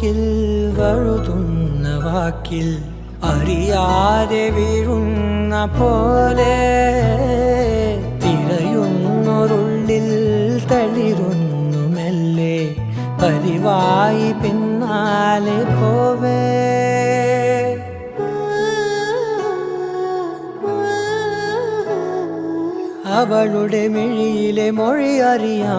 മൂക്കിൽ വഴുതുന്ന വാക്കിൽ അറിയാതെ വീഴുന്ന പോലെ തിരയുന്നൊരുള്ളിൽ തളിരുന്നു മെല്ലെ പതിവായി പിന്നാലെ പോവേ. അവളുടെ മിഴിയിലെ മൊഴി അറിയാം